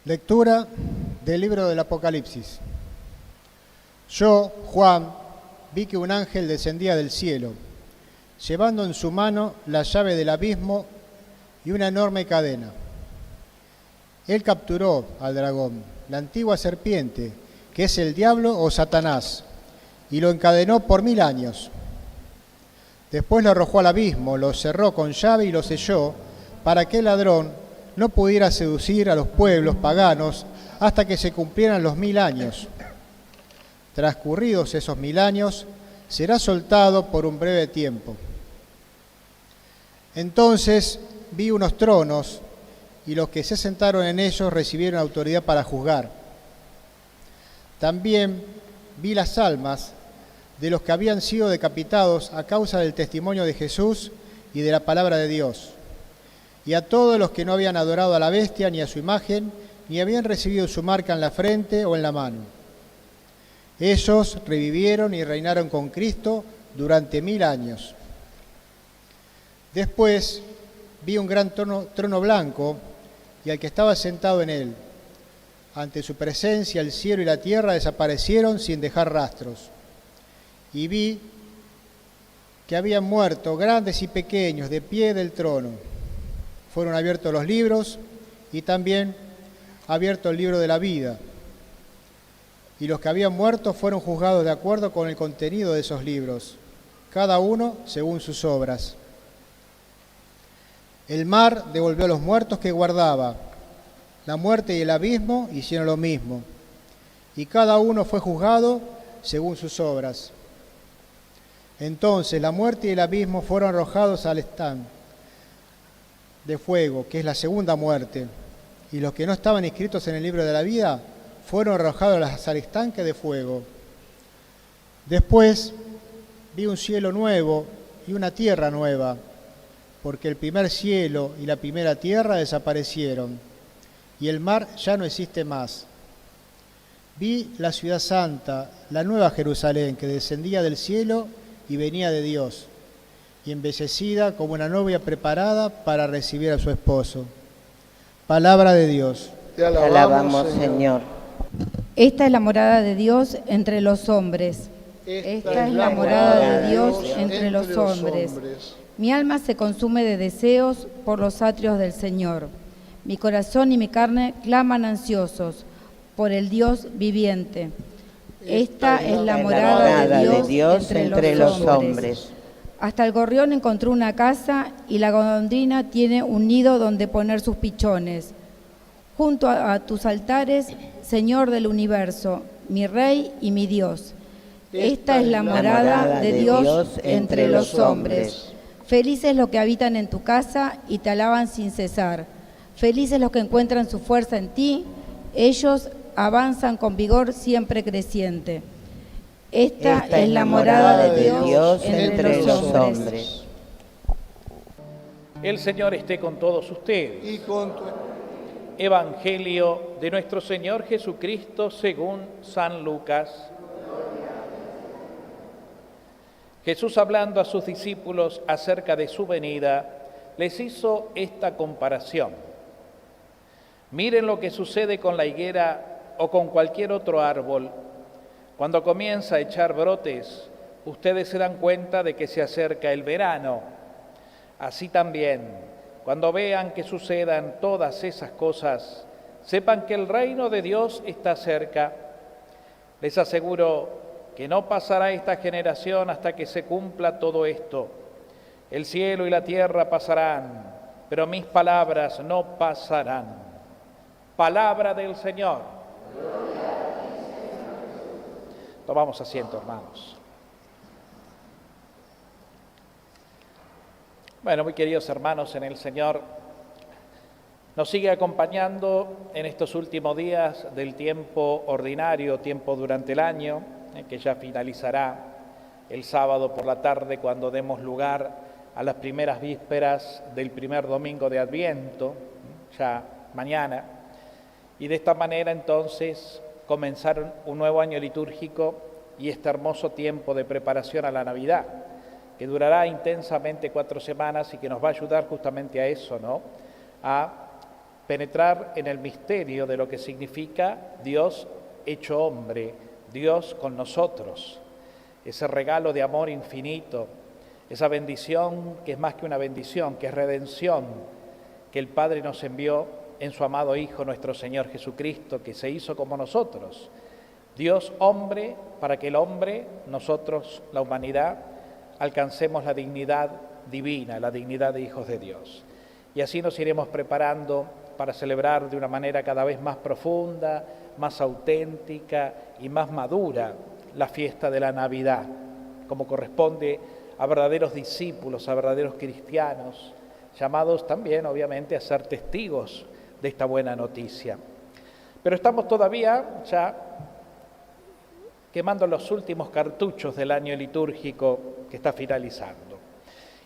Lectura del libro del Apocalipsis. Yo, Juan, vi que un ángel descendía del cielo, llevando en su mano la llave del abismo y una enorme cadena. Él capturó al dragón, la antigua serpiente, que es el diablo o Satanás, y lo encadenó por 1000 años. Después lo arrojó al abismo, lo cerró con llave y lo selló, para que el ladrón no pudiera seducir a los pueblos paganos hasta que se cumplieran los 1000 años. Transcurridos esos 1000 años, será soltado por un breve tiempo. Entonces vi unos tronos, y los que se sentaron en ellos recibieron autoridad para juzgar. También vi las almas de los que habían sido decapitados a causa del testimonio de Jesús y de la palabra de Dios, y a todos los que no habían adorado a la bestia ni a su imagen, ni habían recibido su marca en la frente o en la mano. Ellos revivieron y reinaron con Cristo durante 1000 años. Después vi un gran trono blanco y al que estaba sentado en él. Ante su presencia el cielo y la tierra desaparecieron sin dejar rastros. Y vi que habían muerto grandes y pequeños de pie del trono. Fueron abiertos los libros y también abierto el libro de la vida. Y los que habían muerto fueron juzgados de acuerdo con el contenido de esos libros, cada uno según sus obras. El mar devolvió a los muertos que guardaba. La muerte y el abismo hicieron lo mismo. Y cada uno fue juzgado según sus obras. Entonces la muerte y el abismo fueron arrojados al estanque de fuego, que es la segunda muerte. Y los que no estaban inscritos en el libro de la vida fueron arrojados al estanque de fuego. Después vi un cielo nuevo y una tierra nueva, porque el primer cielo y la primera tierra desaparecieron, y el mar ya no existe más. Vi la ciudad santa, la nueva Jerusalén, que descendía del cielo y venía de Dios, y embellecida como una novia preparada para recibir a su esposo. Palabra de Dios. Te alabamos, Señor. Esta es la morada de Dios entre los hombres. Esta es la morada de Dios entre los hombres. Mi alma se consume de deseos por los atrios del Señor. Mi corazón y mi carne claman ansiosos por el Dios viviente. Esta es la morada de Dios entre los hombres. Hasta el gorrión encontró una casa y la golondrina tiene un nido donde poner sus pichones. Junto a tus altares, Señor del universo, mi Rey y mi Dios. Esta es la morada de Dios entre los hombres. Felices los que habitan en tu casa y te alaban sin cesar. Felices los que encuentran su fuerza en ti. Ellos avanzan con vigor siempre creciente. Esta es la morada de Dios entre los hombres. El Señor esté con todos ustedes. Y con tu... Evangelio de nuestro Señor Jesucristo según San Lucas. Jesús, hablando a sus discípulos acerca de su venida, les hizo esta comparación. Miren lo que sucede con la higuera o con cualquier otro árbol. Cuando comienza a echar brotes, ustedes se dan cuenta de que se acerca el verano. Así también, cuando vean que sucedan todas esas cosas, sepan que el reino de Dios está cerca. Les aseguro que no pasará esta generación hasta que se cumpla todo esto. El cielo y la tierra pasarán, pero mis palabras no pasarán. Palabra del Señor. Tomamos asiento, hermanos. Bueno, muy queridos hermanos en el Señor, nos sigue acompañando en estos últimos días del tiempo ordinario, tiempo durante el año, que ya finalizará el sábado por la tarde cuando demos lugar a las primeras vísperas del primer domingo de Adviento, ya mañana. Y de esta manera entonces comenzar un nuevo año litúrgico y este hermoso tiempo de preparación a la Navidad, que durará intensamente 4 semanas y que nos va a ayudar justamente a eso, ¿no? A penetrar en el misterio de lo que significa Dios hecho hombre, Dios con nosotros, ese regalo de amor infinito, esa bendición que es más que una bendición, que es redención, que el Padre nos envió en su amado Hijo, nuestro Señor Jesucristo, que se hizo como nosotros. Dios hombre, para que el hombre, nosotros, la humanidad, alcancemos la dignidad divina, la dignidad de hijos de Dios. Y así nos iremos preparando para celebrar de una manera cada vez más profunda, más auténtica y más madura la fiesta de la Navidad, como corresponde a verdaderos discípulos, a verdaderos cristianos, llamados también, obviamente, a ser testigos de esta buena noticia. Pero estamos todavía ya quemando los últimos cartuchos del año litúrgico que está finalizando.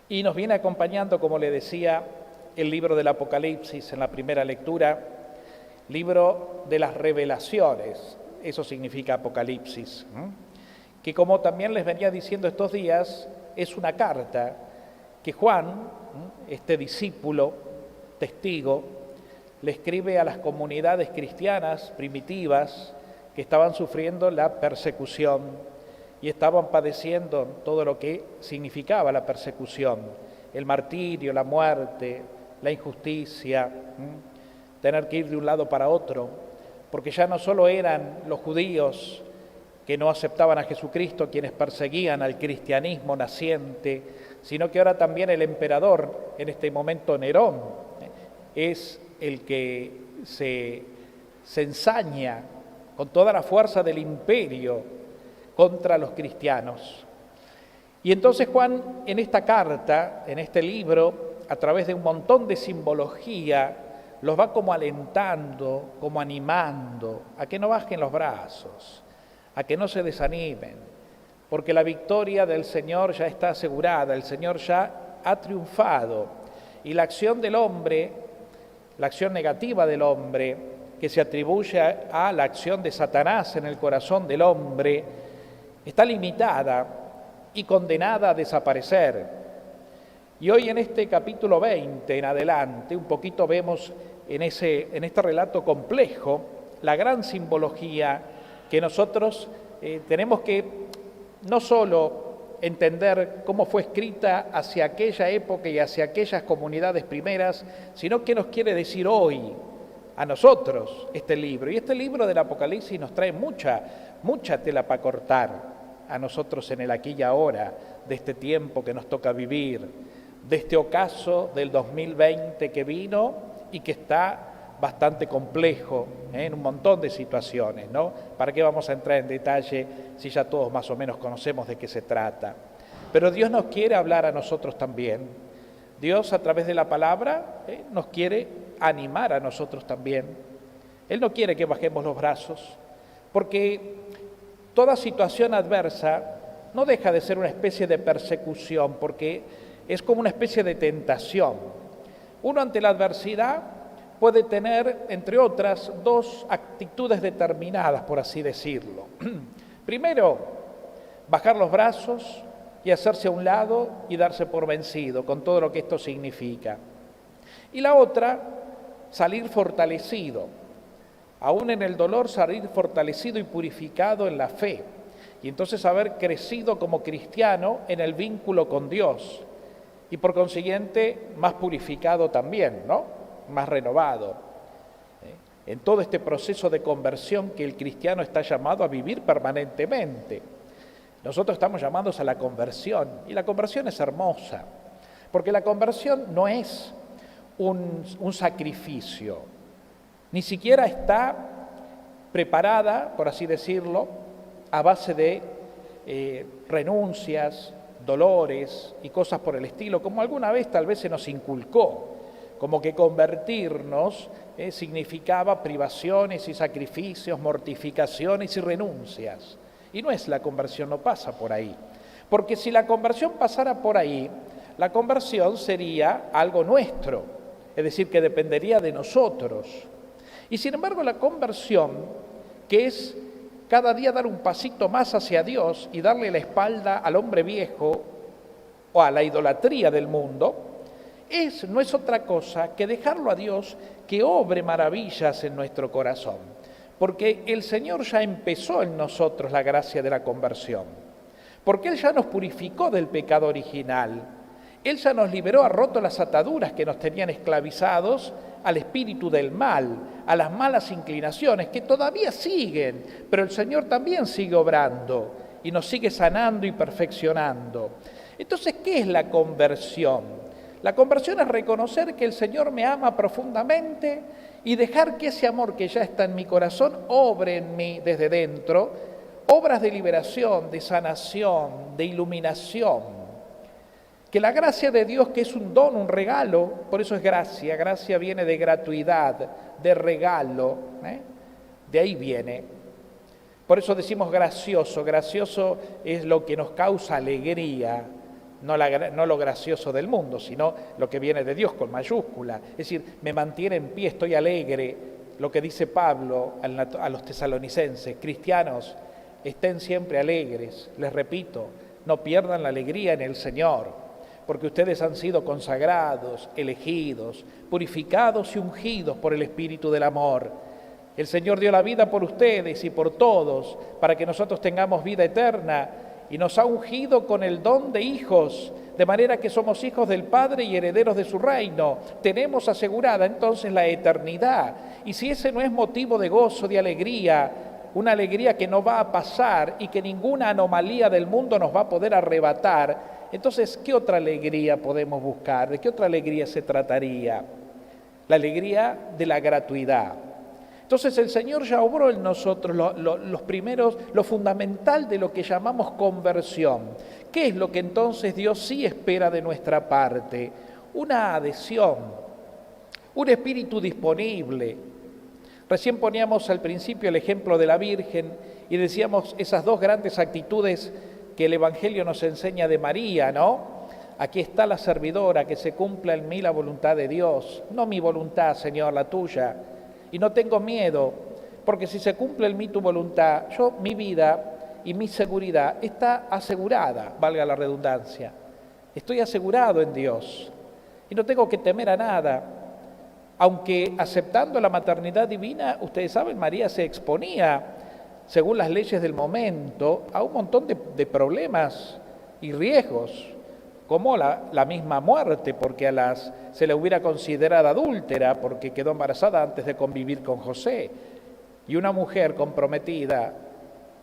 Y nos viene acompañando, como le decía, el libro del Apocalipsis en la primera lectura, libro de las revelaciones, eso significa Apocalipsis, que como también les venía diciendo estos días, es una carta que Juan, este discípulo, testigo, le escribe a las comunidades cristianas primitivas que estaban sufriendo la persecución y estaban padeciendo todo lo que significaba la persecución, el martirio, la muerte, la injusticia, tener que ir de un lado para otro, porque ya no solo eran los judíos que no aceptaban a Jesucristo quienes perseguían al cristianismo naciente, sino que ahora también el emperador, en este momento Nerón, es el que se ensaña con toda la fuerza del imperio contra los cristianos. Y entonces Juan, en esta carta, en este libro, a través de un montón de simbología, los va como alentando, como animando, a que no bajen los brazos, a que no se desanimen, porque la victoria del Señor ya está asegurada, el Señor ya ha triunfado, y la acción del hombre, la acción negativa del hombre, que se atribuye a la acción de Satanás en el corazón del hombre, está limitada y condenada a desaparecer. Y hoy en este capítulo 20 en adelante, un poquito vemos en este relato complejo la gran simbología que nosotros tenemos que no solo entender cómo fue escrita hacia aquella época y hacia aquellas comunidades primeras, sino qué nos quiere decir hoy a nosotros este libro. Y este libro del Apocalipsis nos trae mucha tela para cortar a nosotros en el aquí y ahora, de este tiempo que nos toca vivir, de este ocaso del 2020 que vino y que está bastante complejo en un montón de situaciones, ¿no? ¿Para qué vamos a entrar en detalle si ya todos más o menos conocemos de qué se trata? Pero Dios nos quiere hablar a nosotros también. Dios, a través de la palabra, nos quiere animar a nosotros también. Él no quiere que bajemos los brazos, porque toda situación adversa no deja de ser una especie de persecución, porque es como una especie de tentación. Uno ante la adversidad puede tener, entre otras, dos actitudes determinadas, por así decirlo. Primero, bajar los brazos y hacerse a un lado y darse por vencido, con todo lo que esto significa. Y la otra, salir fortalecido, aún en el dolor, salir fortalecido y purificado en la fe, y entonces haber crecido como cristiano en el vínculo con Dios, y por consiguiente más purificado también, ¿no? Más renovado, en todo este proceso de conversión que el cristiano está llamado a vivir permanentemente. Nosotros estamos llamados a la conversión, y la conversión es hermosa, porque la conversión no es un sacrificio, ni siquiera está preparada, por así decirlo, a base de renuncias, dolores y cosas por el estilo, como alguna vez tal vez se nos inculcó, como que convertirnos significaba privaciones y sacrificios, mortificaciones y renuncias. Y no es la conversión, no pasa por ahí. Porque si la conversión pasara por ahí, la conversión sería algo nuestro, es decir, que dependería de nosotros. Y sin embargo, la conversión, que es cada día dar un pasito más hacia Dios y darle la espalda al hombre viejo o a la idolatría del mundo, no es otra cosa que dejarlo a Dios que obre maravillas en nuestro corazón, porque el Señor ya empezó en nosotros la gracia de la conversión, porque Él ya nos purificó del pecado original, Él ya nos liberó, ha roto las ataduras que nos tenían esclavizados al espíritu del mal, a las malas inclinaciones que todavía siguen, pero el Señor también sigue obrando y nos sigue sanando y perfeccionando. Entonces, ¿qué es la conversión? La conversión es reconocer que el Señor me ama profundamente y dejar que ese amor que ya está en mi corazón obre en mí desde dentro, obras de liberación, de sanación, de iluminación. Que la gracia de Dios, que es un don, un regalo, por eso es gracia, gracia viene de gratuidad, de regalo, de ahí viene. Por eso decimos gracioso, gracioso es lo que nos causa alegría, no lo gracioso del mundo, sino lo que viene de Dios con mayúscula. Es decir, me mantiene en pie, estoy alegre. Lo que dice Pablo a los tesalonicenses, cristianos, estén siempre alegres. Les repito, no pierdan la alegría en el Señor, porque ustedes han sido consagrados, elegidos, purificados y ungidos por el Espíritu del amor. El Señor dio la vida por ustedes y por todos, para que nosotros tengamos vida eterna, y nos ha ungido con el don de hijos, de manera que somos hijos del Padre y herederos de su reino. Tenemos asegurada entonces la eternidad. Y si ese no es motivo de gozo, de alegría, una alegría que no va a pasar y que ninguna anomalía del mundo nos va a poder arrebatar, entonces, ¿qué otra alegría podemos buscar? ¿De qué otra alegría se trataría? La alegría de la gratuidad. Entonces el Señor ya obró en nosotros los primeros, lo fundamental de lo que llamamos conversión. ¿Qué es lo que entonces Dios sí espera de nuestra parte? Una adhesión, un espíritu disponible. Recién poníamos al principio el ejemplo de la Virgen y decíamos esas dos grandes actitudes que el Evangelio nos enseña de María, ¿no? Aquí está la servidora, que se cumpla en mí la voluntad de Dios, no mi voluntad, Señor, la tuya. Y no tengo miedo, porque si se cumple en mí tu voluntad, mi vida y mi seguridad está asegurada, valga la redundancia. Estoy asegurado en Dios y no tengo que temer a nada. Aunque aceptando la maternidad divina, ustedes saben, María se exponía, según las leyes del momento, a un montón de problemas y riesgos, como la misma muerte, porque se le hubiera considerado adúltera porque quedó embarazada antes de convivir con José. Y una mujer comprometida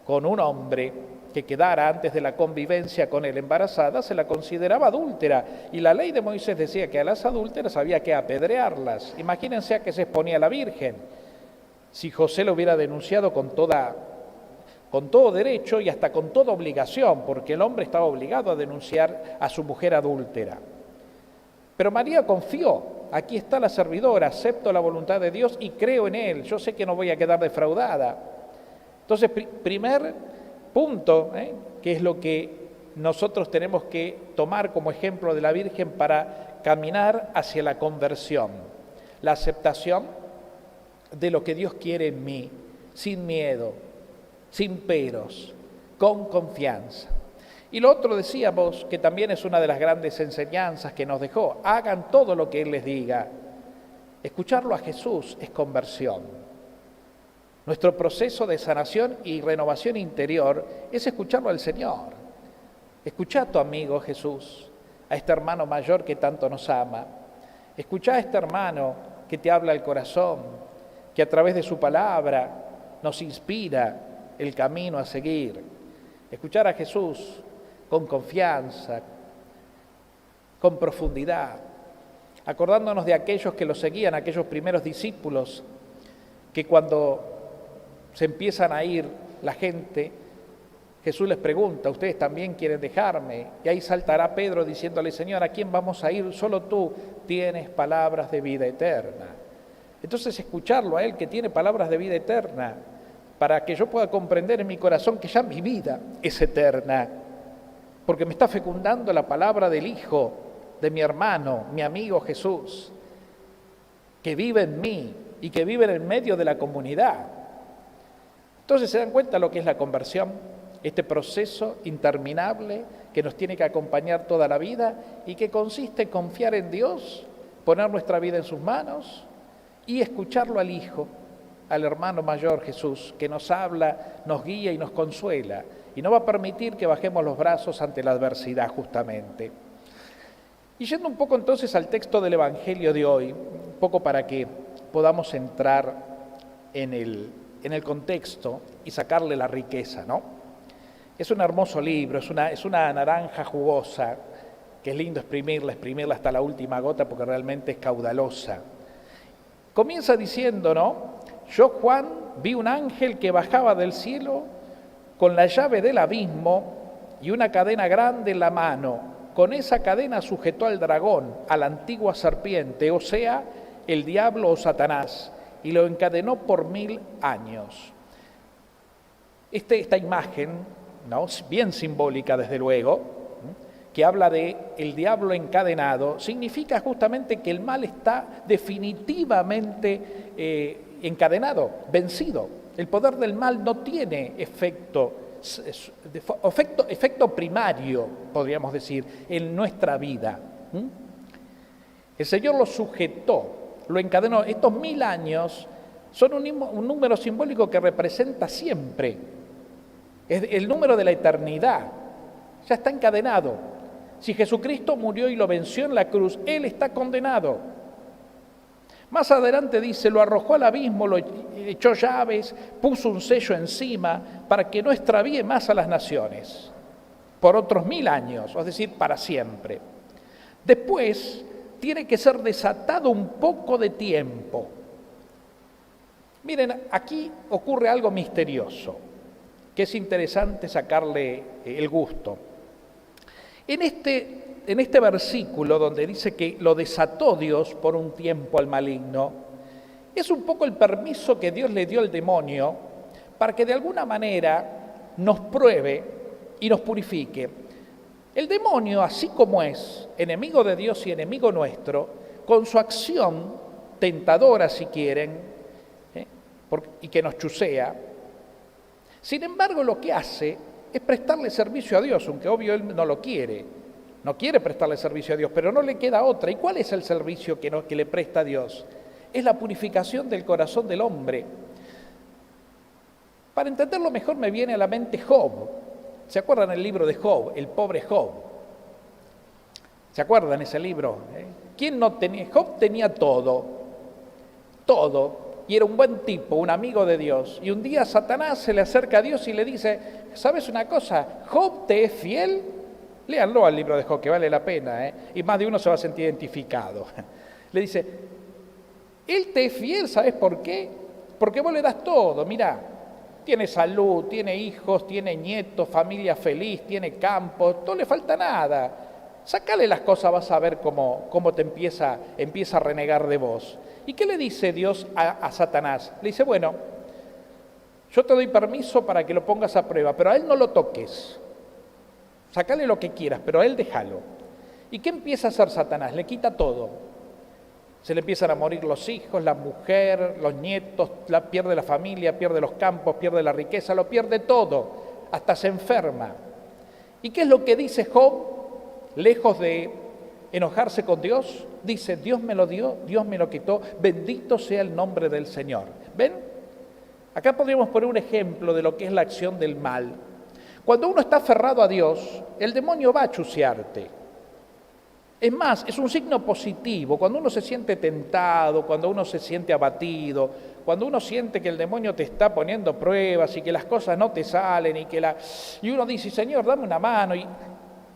con un hombre que quedara antes de la convivencia con él embarazada, se la consideraba adúltera. Y la ley de Moisés decía que a las adúlteras había que apedrearlas. Imagínense a qué se exponía la Virgen. Si José lo hubiera denunciado con todo derecho y hasta con toda obligación, porque el hombre estaba obligado a denunciar a su mujer adúltera. Pero María confió, aquí está la servidora, acepto la voluntad de Dios y creo en Él, yo sé que no voy a quedar defraudada. Entonces, primer punto, que es lo que nosotros tenemos que tomar como ejemplo de la Virgen para caminar hacia la conversión, la aceptación de lo que Dios quiere en mí, sin miedo, sin peros, con confianza. Y lo otro decíamos, que también es una de las grandes enseñanzas que nos dejó, hagan todo lo que Él les diga. Escucharlo a Jesús es conversión. Nuestro proceso de sanación y renovación interior es escucharlo al Señor. Escuchá a tu amigo Jesús, a este hermano mayor que tanto nos ama. Escuchá a este hermano que te habla al corazón, que a través de su palabra nos inspira el camino a seguir. Escuchar a Jesús con confianza, con profundidad, acordándonos de aquellos que lo seguían, aquellos primeros discípulos, que cuando se empiezan a ir la gente, Jesús les pregunta, ¿ustedes también quieren dejarme? Y ahí saltará Pedro diciéndole, Señor, ¿a quién vamos a ir? Solo tú tienes palabras de vida eterna. Entonces escucharlo a Él, que tiene palabras de vida eterna, para que yo pueda comprender en mi corazón que ya mi vida es eterna, porque me está fecundando la palabra del Hijo, de mi hermano, mi amigo Jesús, que vive en mí y que vive en el medio de la comunidad. Entonces se dan cuenta lo que es la conversión, este proceso interminable que nos tiene que acompañar toda la vida y que consiste en confiar en Dios, poner nuestra vida en sus manos y escucharlo al Hijo, al hermano mayor Jesús, que nos habla, nos guía y nos consuela, y no va a permitir que bajemos los brazos ante la adversidad justamente. Y yendo un poco entonces al texto del Evangelio de hoy, un poco para que podamos entrar en el contexto y sacarle la riqueza, ¿no? Es un hermoso libro, es una naranja jugosa, que es lindo exprimirla hasta la última gota porque realmente es caudalosa. Comienza diciendo, ¿no? Yo, Juan, vi un ángel que bajaba del cielo con la llave del abismo y una cadena grande en la mano. Con esa cadena sujetó al dragón, a la antigua serpiente, o sea, el diablo o Satanás, y lo encadenó por 1000 años. Esta imagen, ¿no?, bien simbólica desde luego, que habla de el diablo encadenado, significa justamente que el mal está definitivamente encadenado, vencido. El poder del mal no tiene efecto primario, podríamos decir, en nuestra vida. El Señor lo sujetó, lo encadenó. Estos 1000 años son un número simbólico que representa siempre. Es el número de la eternidad. Ya está encadenado. Si Jesucristo murió y lo venció en la cruz, Él está condenado. Más adelante dice, lo arrojó al abismo, lo echó llaves, puso un sello encima para que no extravíe más a las naciones, por otros 1000 años, es decir, para siempre. Después tiene que ser desatado un poco de tiempo. Miren, aquí ocurre algo misterioso, que es interesante sacarle el gusto. En este versículo donde dice que lo desató Dios por un tiempo al maligno, es un poco el permiso que Dios le dio al demonio para que de alguna manera nos pruebe y nos purifique. El demonio, así como es enemigo de Dios y enemigo nuestro, con su acción tentadora, si quieren, y que nos chusea, sin embargo lo que hace es prestarle servicio a Dios, aunque obvio Él no lo quiere. No quiere prestarle servicio a Dios, pero no le queda otra. ¿Y cuál es el servicio que le presta a Dios? Es la purificación del corazón del hombre. Para entenderlo mejor me viene a la mente Job. ¿Se acuerdan el libro de Job? El pobre Job. ¿Se acuerdan ese libro? ¿Quién no tenía? Job tenía todo. Y era un buen tipo, un amigo de Dios. Y un día Satanás se le acerca a Dios y le dice, ¿sabes una cosa? ¿Job te es fiel? Léanlo al libro de Job, que vale la pena, y más de uno se va a sentir identificado. Le dice, él te es fiel, ¿sabes por qué? Porque vos le das todo, mirá, tiene salud, tiene hijos, tiene nietos, familia feliz, tiene campo, no le falta nada. Sácale las cosas, vas a ver cómo te empieza a renegar de vos. ¿Y qué le dice Dios a Satanás? Le dice, bueno, yo te doy permiso para que lo pongas a prueba, pero a él no lo toques. Sácale lo que quieras, pero a él déjalo. ¿Y qué empieza a hacer Satanás? Le quita todo. Se le empiezan a morir los hijos, la mujer, los nietos, pierde la familia, pierde los campos, pierde la riqueza, lo pierde todo, hasta se enferma. ¿Y qué es lo que dice Job? Lejos de enojarse con Dios, dice, Dios me lo dio, Dios me lo quitó, bendito sea el nombre del Señor. ¿Ven? Acá podríamos poner un ejemplo de lo que es la acción del mal. Cuando uno está aferrado a Dios, el demonio va a chusearte. Es más, es un signo positivo. Cuando uno se siente tentado, cuando uno se siente abatido, cuando uno siente que el demonio te está poniendo pruebas y que las cosas no te salen y uno dice, Señor, dame una mano. Y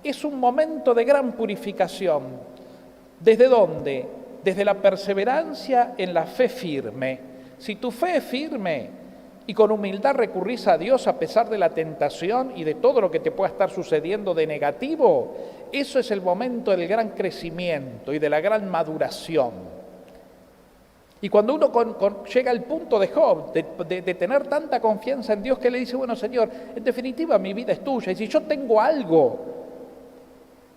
es un momento de gran purificación. ¿Desde dónde? Desde la perseverancia en la fe firme. Si tu fe es firme y con humildad recurrís a Dios a pesar de la tentación y de todo lo que te pueda estar sucediendo de negativo, eso es el momento del gran crecimiento y de la gran maduración. Y cuando uno llega al punto de Job, de tener tanta confianza en Dios que le dice, bueno, Señor, en definitiva mi vida es tuya y si yo tengo algo,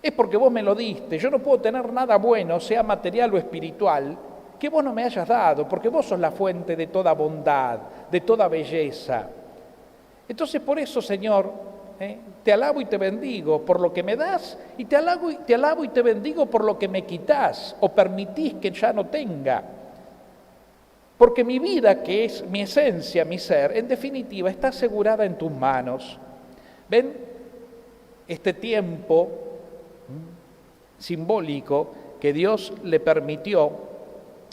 es porque vos me lo diste. Yo no puedo tener nada bueno, sea material o espiritual, que vos no me hayas dado, porque vos sos la fuente de toda bondad, de toda belleza. Entonces, por eso, Señor, Te alabo y te bendigo por lo que me das, y te alabo y te bendigo por lo que me quitas o permitís que ya no tenga. Porque mi vida, que es mi esencia, mi ser, en definitiva, está asegurada en tus manos. ¿Ven? Este tiempo simbólico que Dios le permitió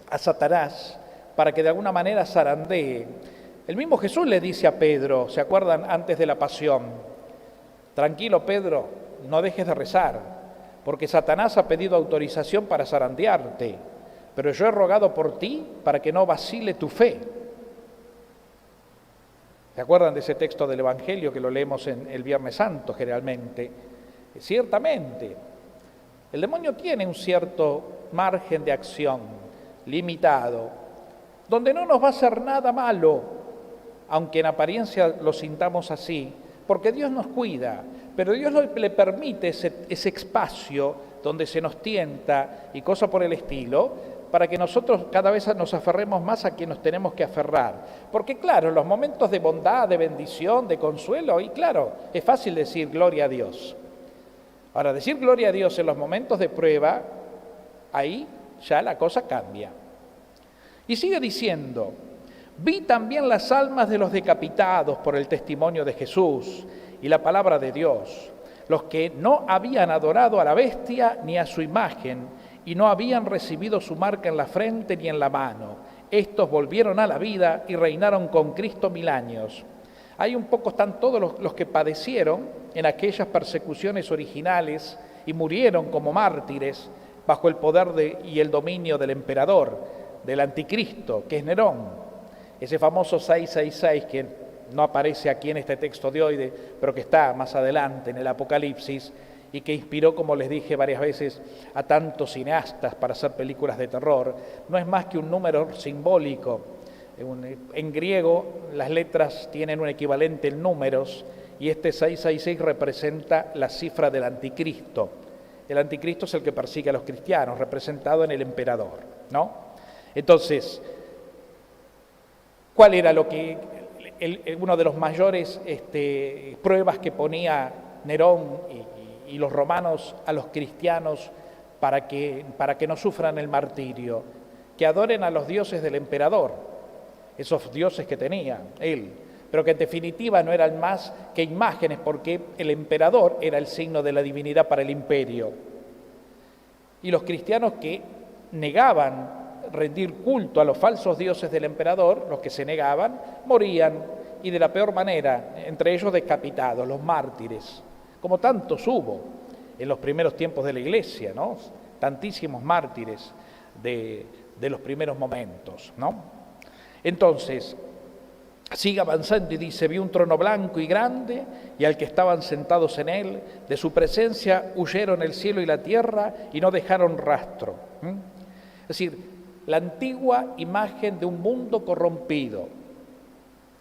a Satanás para que de alguna manera zarandee. El mismo Jesús le dice a Pedro, ¿se acuerdan? Antes de la pasión: tranquilo, Pedro, no dejes de rezar, porque Satanás ha pedido autorización para zarandearte, pero yo he rogado por ti para que no vacile tu fe. ¿Se acuerdan de ese texto del Evangelio que lo leemos en el Viernes Santo generalmente? Ciertamente, el demonio tiene un cierto margen de acción, limitado, donde no nos va a hacer nada malo, aunque en apariencia lo sintamos así, porque Dios nos cuida, pero Dios le permite ese espacio donde se nos tienta y cosas por el estilo, para que nosotros cada vez nos aferremos más a quien nos tenemos que aferrar. Porque claro, en los momentos de bondad, de bendición, de consuelo, y claro, es fácil decir gloria a Dios. Ahora, decir gloria a Dios en los momentos de prueba, ahí ya la cosa cambia. Y sigue diciendo: vi también las almas de los decapitados por el testimonio de Jesús y la palabra de Dios, los que no habían adorado a la bestia ni a su imagen, y no habían recibido su marca en la frente ni en la mano. Estos volvieron a la vida y reinaron con Cristo 1000 años. Ahí un poco están todos los que padecieron en aquellas persecuciones originales y murieron como mártires bajo el poder y el dominio del emperador, del anticristo, que es Nerón. Ese famoso 666 que no aparece aquí en este texto de hoy, pero que está más adelante en el Apocalipsis, y que inspiró, como les dije varias veces, a tantos cineastas para hacer películas de terror, no es más que un número simbólico. En griego las letras tienen un equivalente en números, y este 666 representa la cifra del anticristo. El anticristo es el que persigue a los cristianos, representado en el emperador, ¿no? Entonces, ¿cuál era uno de los mayores pruebas que ponía Nerón y los romanos a los cristianos para que no sufran el martirio? Que adoren a los dioses del emperador, esos dioses que tenía él, pero que en definitiva no eran más que imágenes, porque el emperador era el signo de la divinidad para el imperio. Y los cristianos que negaban rendir culto a los falsos dioses del emperador, los que se negaban, morían, y de la peor manera, entre ellos decapitados, los mártires, como tantos hubo en los primeros tiempos de la Iglesia, ¿no? Tantísimos mártires de los primeros momentos, ¿no? Entonces, sigue avanzando y dice: vi un trono blanco y grande, y al que estaban sentados en él, de su presencia huyeron el cielo y la tierra, y no dejaron rastro. Es decir, la antigua imagen de un mundo corrompido.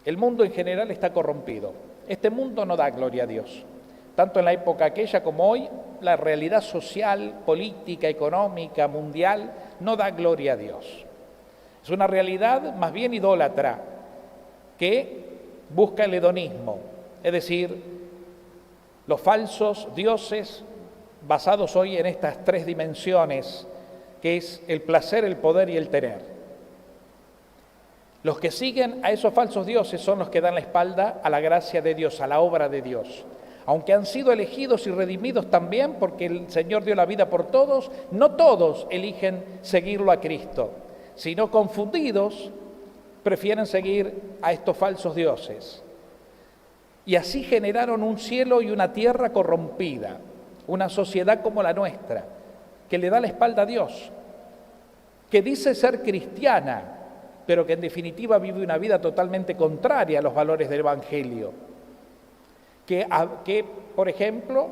El mundo en general está corrompido. Este mundo no da gloria a Dios. Tanto en la época aquella como hoy, la realidad social, política, económica, mundial, no da gloria a Dios. Es una realidad más bien idólatra, que busca el hedonismo, es decir, los falsos dioses basados hoy en estas 3 dimensiones, que es el placer, el poder y el tener. Los que siguen a esos falsos dioses son los que dan la espalda a la gracia de Dios, a la obra de Dios. Aunque han sido elegidos y redimidos también, porque el Señor dio la vida por todos, no todos eligen seguirlo a Cristo, sino confundidos prefieren seguir a estos falsos dioses. Y así generaron un cielo y una tierra corrompida, una sociedad como la nuestra, que le da la espalda a Dios, que dice ser cristiana, pero que en definitiva vive una vida totalmente contraria a los valores del Evangelio, que por ejemplo,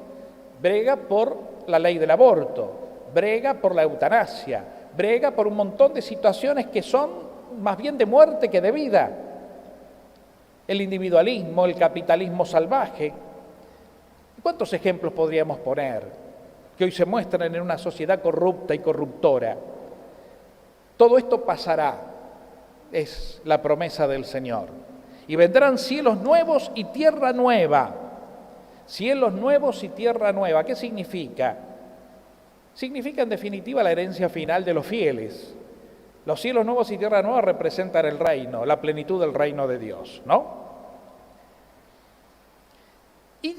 brega por la ley del aborto, brega por la eutanasia, brega por un montón de situaciones que son más bien de muerte que de vida. El individualismo, el capitalismo salvaje. ¿Cuántos ejemplos podríamos poner que hoy se muestran en una sociedad corrupta y corruptora? Todo esto pasará, es la promesa del Señor. Y vendrán cielos nuevos y tierra nueva. cielos nuevos y tierra nueva. ¿Qué significa? Significa en definitiva la herencia final de los fieles. Los cielos nuevos y tierra nueva representan el reino, la plenitud del reino de Dios, ¿no? Y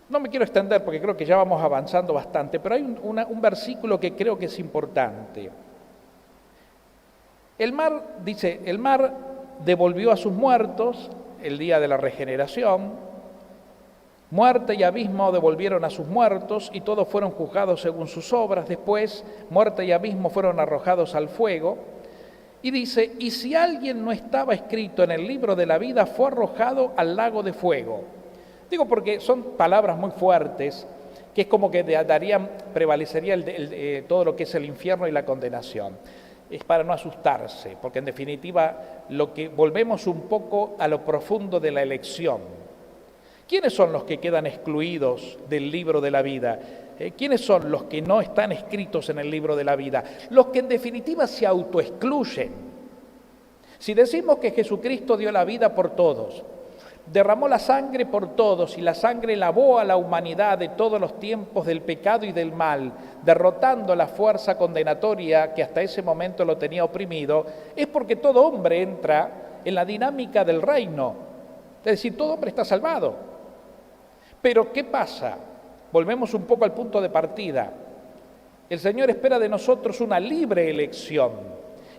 no me quiero extender porque creo que ya vamos avanzando bastante, pero hay un versículo que creo que es importante. El mar devolvió a sus muertos el día de la regeneración. Muerte y abismo devolvieron a sus muertos y todos fueron juzgados según sus obras. Después, muerte y abismo fueron arrojados al fuego. Y dice, y si alguien no estaba escrito en el libro de la vida, fue arrojado al lago de fuego. Digo porque son palabras muy fuertes, que es como que prevalecería todo lo que es el infierno y la condenación. Es para no asustarse, porque en definitiva volvemos un poco a lo profundo de la elección. ¿Quiénes son los que quedan excluidos del libro de la vida? ¿Quiénes son los que no están escritos en el libro de la vida? Los que en definitiva se autoexcluyen. Si decimos que Jesucristo dio la vida por todos, derramó la sangre por todos y la sangre lavó a la humanidad de todos los tiempos del pecado y del mal, derrotando la fuerza condenatoria que hasta ese momento lo tenía oprimido, es porque todo hombre entra en la dinámica del reino. Es decir, todo hombre está salvado. Pero ¿qué pasa? Volvemos un poco al punto de partida. El Señor espera de nosotros una libre elección.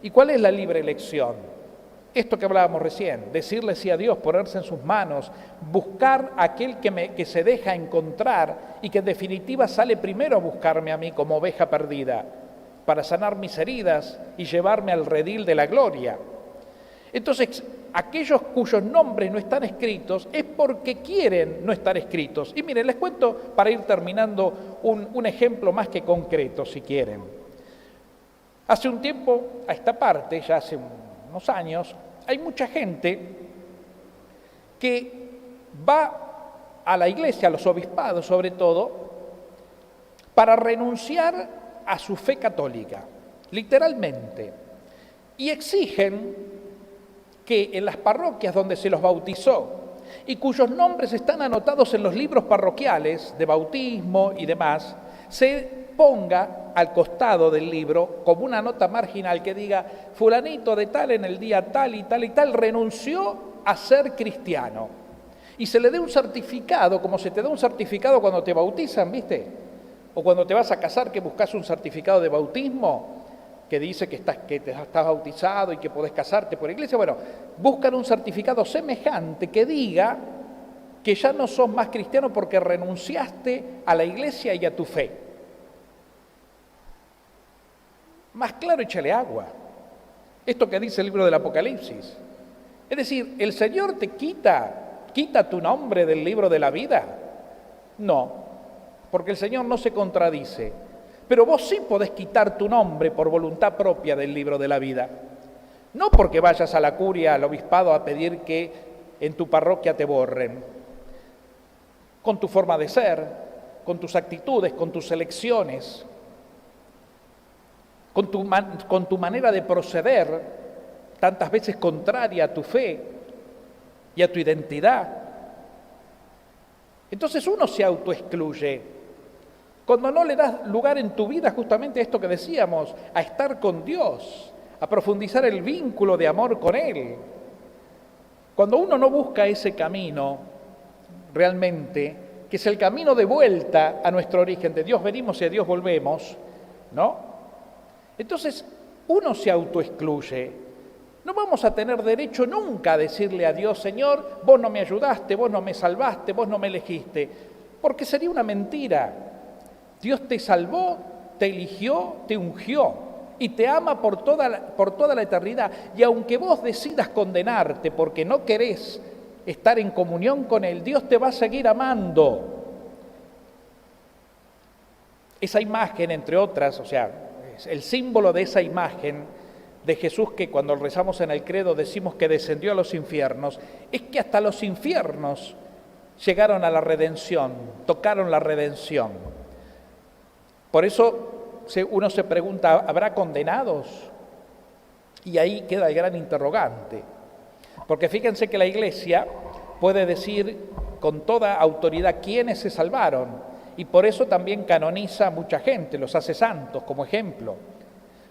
¿Y cuál es la libre elección? Esto que hablábamos recién, decirle sí a Dios, ponerse en sus manos, buscar a aquel que se deja encontrar y que en definitiva sale primero a buscarme a mí como oveja perdida, para sanar mis heridas y llevarme al redil de la gloria. Entonces, aquellos cuyos nombres no están escritos es porque quieren no estar escritos. Y miren, les cuento para ir terminando un ejemplo más que concreto, si quieren. Hace un tiempo, a esta parte, ya hace unos años, hay mucha gente que va a la iglesia, a los obispados sobre todo, para renunciar a su fe católica, literalmente, y exigen que en las parroquias donde se los bautizó y cuyos nombres están anotados en los libros parroquiales de bautismo y demás, se ponga al costado del libro como una nota marginal que diga fulanito de tal en el día tal y tal y tal renunció a ser cristiano y se le dé un certificado como se te da un certificado cuando te bautizan, ¿viste? O cuando te vas a casar que buscas un certificado de bautismo que dice que estás bautizado y que podés casarte por iglesia. Bueno, buscan un certificado semejante que diga que ya no sos más cristiano porque renunciaste a la iglesia y a tu fe. Más claro, échale agua. Esto que dice el libro del Apocalipsis. Es decir, ¿el Señor te quita tu nombre del libro de la vida? No, porque el Señor no se contradice. Pero vos sí podés quitar tu nombre por voluntad propia del libro de la vida. No porque vayas a la curia, al obispado, a pedir que en tu parroquia te borren. Con tu forma de ser, con tus actitudes, con tus elecciones, con tu manera de proceder, tantas veces contraria a tu fe y a tu identidad. Entonces uno se autoexcluye. Cuando no le das lugar en tu vida justamente a esto que decíamos, a estar con Dios, a profundizar el vínculo de amor con Él. Cuando uno no busca ese camino realmente, que es el camino de vuelta a nuestro origen, de Dios venimos y a Dios volvemos, ¿no? Entonces, uno se autoexcluye. No vamos a tener derecho nunca a decirle a Dios, Señor, vos no me ayudaste, vos no me salvaste, vos no me elegiste, porque sería una mentira. Dios te salvó, te eligió, te ungió y te ama por toda la eternidad. Y aunque vos decidas condenarte porque no querés estar en comunión con Él, Dios te va a seguir amando. Esa imagen, entre otras, o sea, el símbolo de esa imagen de Jesús que cuando rezamos en el credo decimos que descendió a los infiernos, es que hasta los infiernos llegaron a la redención, tocaron la redención. Por eso uno se pregunta, ¿habrá condenados? Y ahí queda el gran interrogante. Porque fíjense que la Iglesia puede decir con toda autoridad quiénes se salvaron, y por eso también canoniza a mucha gente, los hace santos como ejemplo.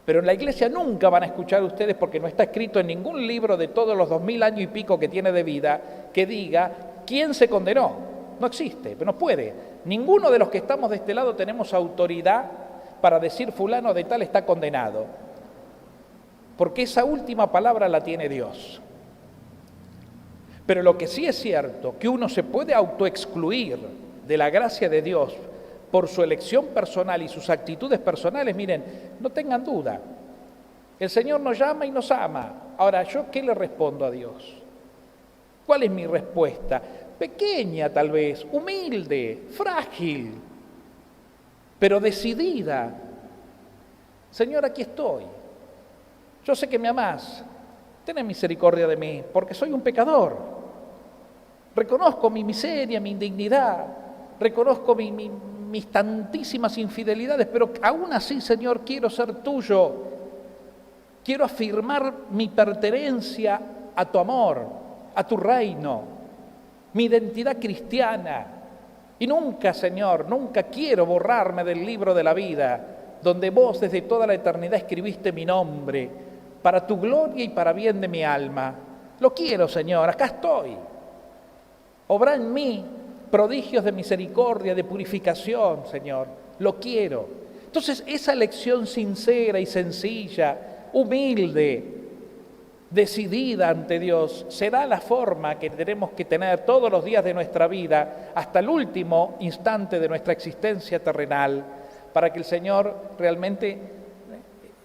Pero en la Iglesia nunca van a escuchar ustedes, porque no está escrito en ningún libro de todos los 2000 años y pico que tiene de vida, que diga quién se condenó. No existe, no puede. Ninguno de los que estamos de este lado tenemos autoridad para decir fulano de tal está condenado, porque esa última palabra la tiene Dios. Pero lo que sí es cierto, que uno se puede autoexcluir de la gracia de Dios por su elección personal y sus actitudes personales. Miren, no tengan duda, el Señor nos llama y nos ama. Ahora, ¿yo qué le respondo a Dios? ¿Cuál es mi respuesta? Pequeña tal vez, humilde, frágil, pero decidida. Señor, aquí estoy. Yo sé que me amás. Ten misericordia de mí, porque soy un pecador. Reconozco mi miseria, mi indignidad, reconozco mis tantísimas infidelidades, pero aún así, Señor, quiero ser tuyo. Quiero afirmar mi pertenencia a tu amor, a tu reino, mi identidad cristiana. Y nunca, Señor, nunca quiero borrarme del libro de la vida, donde vos desde toda la eternidad escribiste mi nombre, para tu gloria y para bien de mi alma. Lo quiero, Señor, acá estoy. Obra en mí prodigios de misericordia, de purificación, Señor. Lo quiero. Entonces, esa elección sincera y sencilla, humilde, decidida ante Dios, será la forma que tenemos que tener todos los días de nuestra vida, hasta el último instante de nuestra existencia terrenal, para que el Señor realmente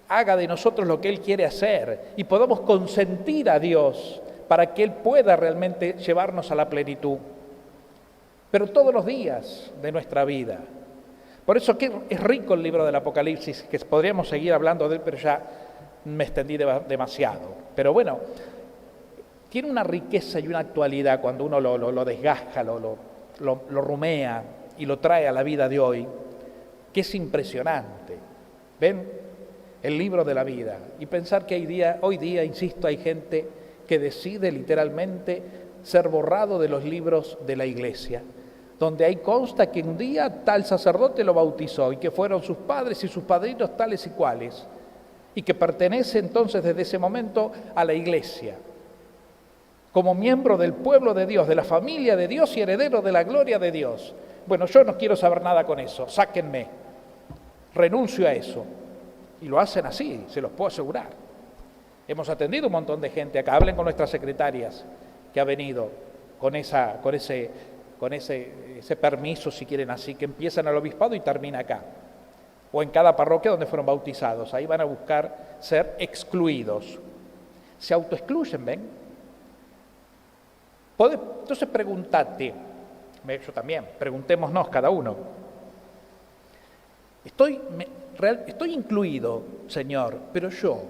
haga de nosotros lo que Él quiere hacer y podamos consentir a Dios para que Él pueda realmente llevarnos a la plenitud. Pero todos los días de nuestra vida. Por eso que es rico el libro del Apocalipsis, que podríamos seguir hablando de él, pero ya me extendí demasiado. Pero bueno, tiene una riqueza y una actualidad cuando uno lo desgaja, lo rumea y lo trae a la vida de hoy, que es impresionante. ¿Ven? El libro de la vida. Y pensar que hoy día, insisto, hay gente que decide literalmente ser borrado de los libros de la Iglesia, donde ahí consta que un día tal sacerdote lo bautizó y que fueron sus padres y sus padrinos tales y cuales, y que pertenece entonces desde ese momento a la Iglesia, como miembro del pueblo de Dios, de la familia de Dios y heredero de la gloria de Dios. Bueno, yo no quiero saber nada con eso, sáquenme, renuncio a eso. Y lo hacen así, se los puedo asegurar. Hemos atendido un montón de gente acá. Hablen con nuestras secretarias que ha venido con ese permiso, si quieren así, que empiezan al obispado y termina acá. O en cada parroquia donde fueron bautizados. Ahí van a buscar ser excluidos. Se autoexcluyen, ¿ven? Entonces pregúntate, yo también, preguntémonos cada uno. Estoy incluido, Señor, pero yo,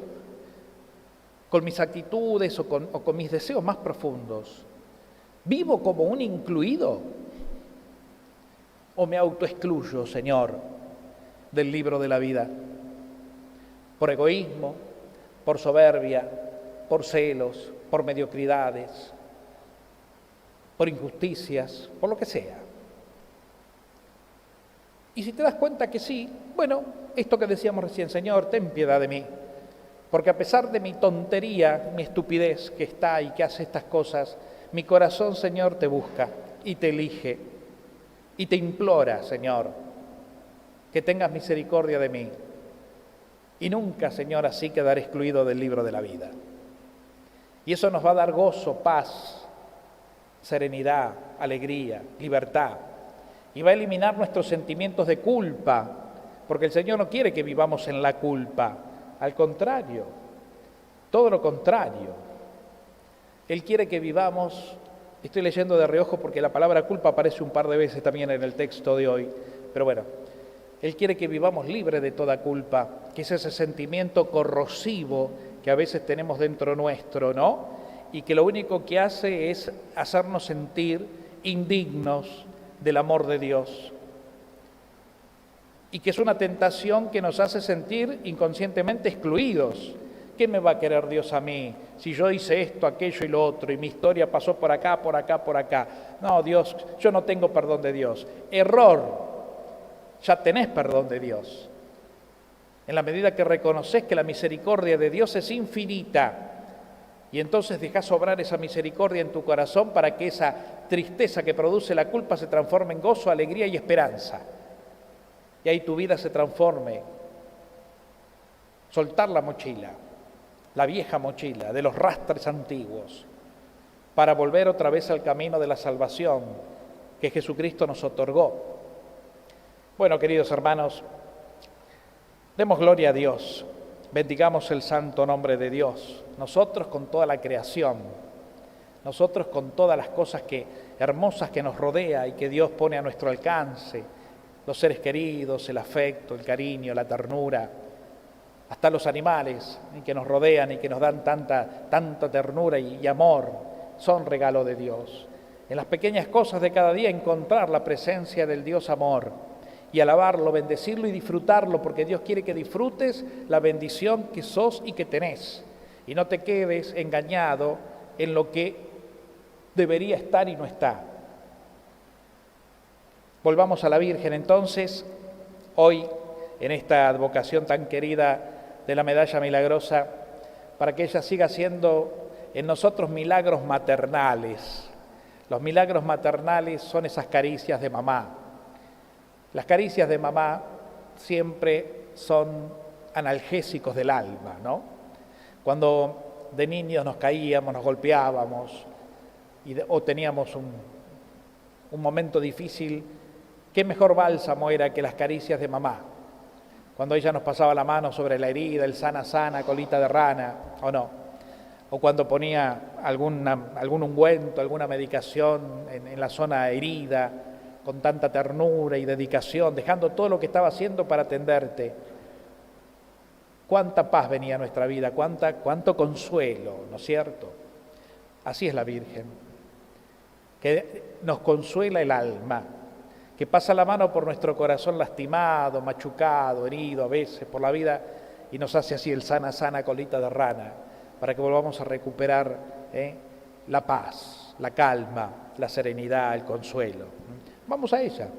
con mis actitudes o con mis deseos más profundos, ¿vivo como un incluido? ¿O me autoexcluyo, Señor, del libro de la vida? Por egoísmo, por soberbia, por celos, por mediocridades, por injusticias, por lo que sea. Y si te das cuenta que sí, bueno, esto que decíamos recién, Señor, ten piedad de mí, porque a pesar de mi tontería, mi estupidez que está y que hace estas cosas, mi corazón, Señor, te busca y te elige y te implora, Señor, que tengas misericordia de mí. Y nunca, Señor, así quedar excluido del libro de la vida. Y eso nos va a dar gozo, paz, serenidad, alegría, libertad. Y va a eliminar nuestros sentimientos de culpa, porque el Señor no quiere que vivamos en la culpa. Al contrario, todo lo contrario. Él quiere que vivamos, estoy leyendo de reojo porque la palabra culpa aparece un par de veces también en el texto de hoy, pero bueno, Él quiere que vivamos libres de toda culpa, que es ese sentimiento corrosivo que a veces tenemos dentro nuestro, ¿no? Y que lo único que hace es hacernos sentir indignos del amor de Dios. Y que es una tentación que nos hace sentir inconscientemente excluidos, ¿qué me va a querer Dios a mí si yo hice esto, aquello y lo otro, y mi historia pasó por acá, por acá, por acá? No, Dios, yo no tengo perdón de Dios. Error, ya tenés perdón de Dios. En la medida que reconoces que la misericordia de Dios es infinita, y entonces dejás obrar esa misericordia en tu corazón para que esa tristeza que produce la culpa se transforme en gozo, alegría y esperanza. Y ahí tu vida se transforme. Soltar la mochila, la vieja mochila de los rastres antiguos, para volver otra vez al camino de la salvación que Jesucristo nos otorgó. Bueno, queridos hermanos, demos gloria a Dios, bendigamos el santo nombre de Dios, nosotros con toda la creación, nosotros con todas las cosas hermosas que nos rodea y que Dios pone a nuestro alcance, los seres queridos, el afecto, el cariño, la ternura, hasta los animales que nos rodean y que nos dan tanta ternura y amor, son regalo de Dios. En las pequeñas cosas de cada día encontrar la presencia del Dios amor y alabarlo, bendecirlo y disfrutarlo, porque Dios quiere que disfrutes la bendición que sos y que tenés, y no te quedes engañado en lo que debería estar y no está. Volvamos a la Virgen entonces, hoy en esta advocación tan querida de la medalla milagrosa, para que ella siga haciendo en nosotros milagros maternales. Los milagros maternales son esas caricias de mamá. Las caricias de mamá siempre son analgésicos del alma, ¿no? Cuando de niños nos caíamos, nos golpeábamos o teníamos un momento difícil, qué mejor bálsamo era que las caricias de mamá. Cuando ella nos pasaba la mano sobre la herida, el sana, sana, colita de rana, o no. O cuando ponía algún ungüento, alguna medicación en la zona herida, con tanta ternura y dedicación, dejando todo lo que estaba haciendo para atenderte. Cuánta paz venía a nuestra vida, cuánto consuelo, ¿no es cierto? Así es la Virgen, que nos consuela el alma, que pasa la mano por nuestro corazón lastimado, machucado, herido a veces por la vida y nos hace así el sana, sana, colita de rana, para que volvamos a recuperar la paz, la calma, la serenidad, el consuelo. Vamos a ella,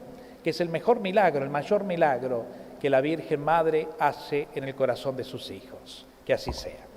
que es el mejor milagro, el mayor milagro que la Virgen Madre hace en el corazón de sus hijos. Que así sea.